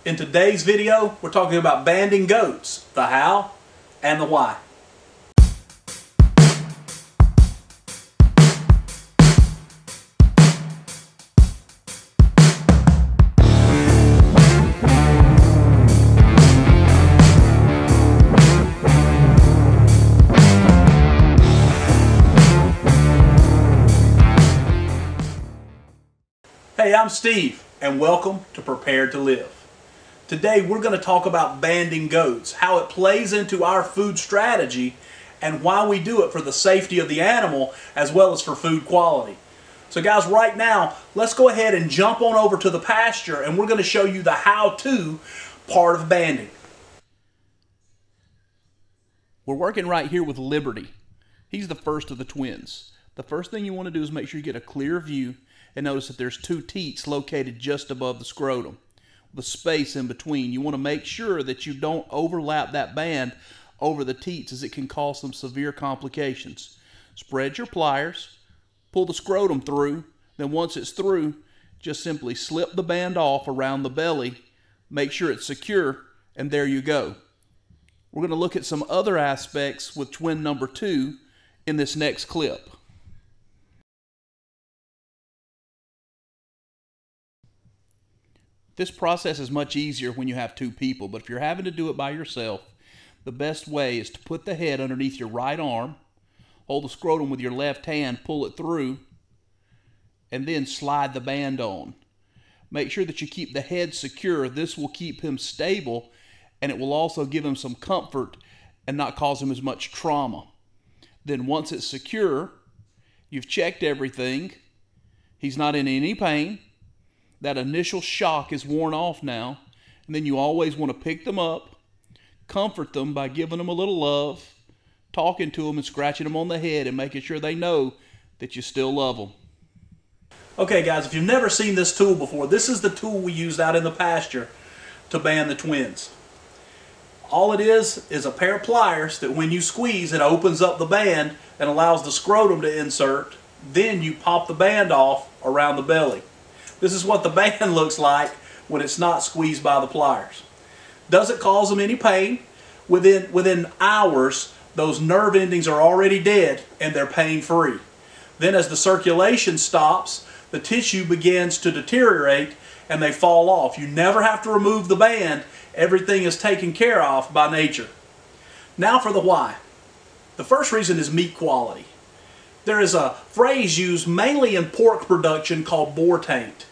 In today's video, we're talking about banding goats, the how and the why. Hey, I'm Steve, and welcome to Prepared to Live. Today we're going to talk about banding goats, how it plays into our food strategy, and why we do it for the safety of the animal as well as for food quality. So guys, right now, let's go ahead and jump on over to the pasture, and we're going to show you the how-to part of banding. We're working right here with Liberty. He's the first of the twins. The first thing you want to do is make sure you get a clear view and notice that there's two teats located just above the scrotum. The space in between. You want to make sure that you don't overlap that band over the teats, as it can cause some severe complications. Spread your pliers, pull the scrotum through, then once it's through, just simply slip the band off around the belly, make sure it's secure, and there you go. We're going to look at some other aspects with twin number 2 in this next clip. This process is much easier when you have two people, but if you're having to do it by yourself, the best way is to put the head underneath your right arm, hold the scrotum with your left hand, pull it through, and then slide the band on. Make sure that you keep the head secure. This will keep him stable, and it will also give him some comfort and not cause him as much trauma. Then once it's secure, you've checked everything, he's not in any pain, that initial shock is worn off now, and then you always want to pick them up, comfort them by giving them a little love, talking to them and scratching them on the head and making sure they know that you still love them. Okay guys, if you've never seen this tool before, this is the tool we used out in the pasture to band the twins. All it is a pair of pliers that when you squeeze, it opens up the band and allows the scrotum to insert. Then you pop the band off around the belly. This is what the band looks like when it's not squeezed by the pliers. Doesn't cause them any pain. Within hours, those nerve endings are already dead and they're pain-free. Then as the circulation stops, the tissue begins to deteriorate and they fall off. You never have to remove the band. Everything is taken care of by nature. Now for the why. The first reason is meat quality. There is a phrase used mainly in pork production called boar taint.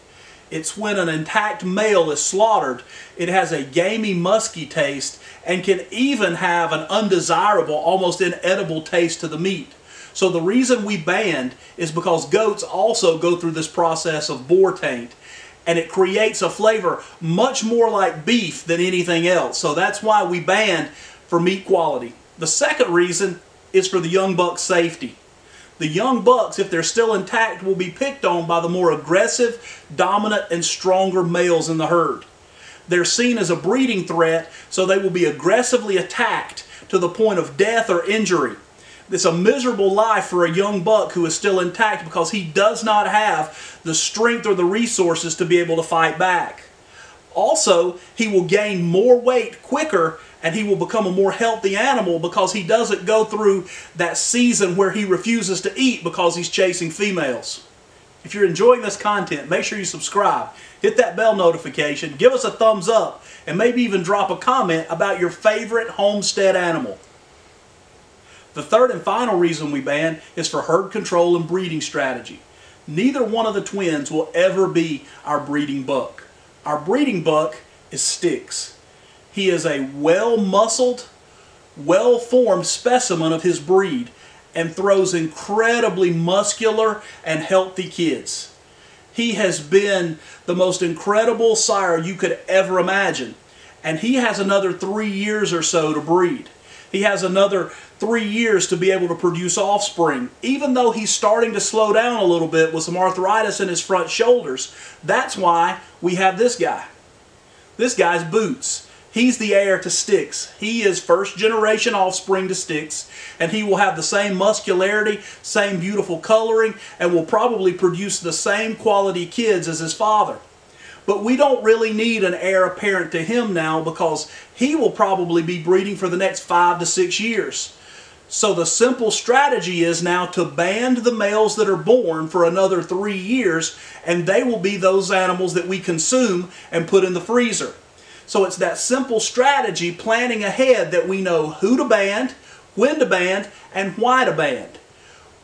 It's when an intact male is slaughtered, it has a gamey, musky taste and can even have an undesirable, almost inedible taste to the meat. So the reason we band is because goats also go through this process of boar taint, and it creates a flavor much more like beef than anything else. So that's why we band for meat quality. The second reason is for the young buck's safety. The young bucks, if they're still intact, will be picked on by the more aggressive, dominant, and stronger males in the herd. They're seen as a breeding threat, so they will be aggressively attacked to the point of death or injury. It's a miserable life for a young buck who is still intact because he does not have the strength or the resources to be able to fight back. Also, he will gain more weight quicker and he will become a more healthy animal because he doesn't go through that season where he refuses to eat because he's chasing females. If you're enjoying this content, make sure you subscribe, hit that bell notification, give us a thumbs up, and maybe even drop a comment about your favorite homestead animal. The third and final reason we band is for herd control and breeding strategy. Neither one of the twins will ever be our breeding buck. Our breeding buck is Sticks. He is a well-muscled, well-formed specimen of his breed and throws incredibly muscular and healthy kids. He has been the most incredible sire you could ever imagine, and he has another 3 years or so to breed. He has another 3 years to be able to produce offspring. Even though he's starting to slow down a little bit with some arthritis in his front shoulders, that's why we have this guy. This guy's Boots. He's the heir to Sticks. He is first generation offspring to Sticks, and he will have the same muscularity, same beautiful coloring, and will probably produce the same quality kids as his father. but we don't really need an heir apparent to him now because he will probably be breeding for the next 5 to 6 years. So the simple strategy is now to band the males that are born for another 3 years, and they will be those animals that we consume and put in the freezer. So it's that simple strategy, planning ahead, that we know who to band, when to band, and why to band.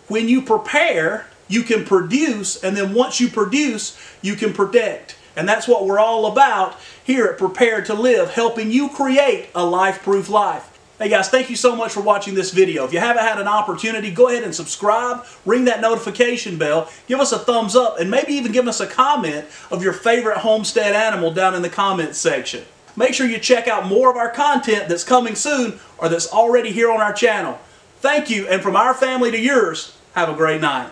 When you prepare, you can produce, and then once you produce, you can protect. And that's what we're all about here at Prepare to Live, helping you create a life-proof life. Hey guys, thank you so much for watching this video. If you haven't had an opportunity, go ahead and subscribe, ring that notification bell, give us a thumbs up, and maybe even give us a comment of your favorite homestead animal down in the comments section. Make sure you check out more of our content that's coming soon or that's already here on our channel. Thank you, and from our family to yours, have a great night.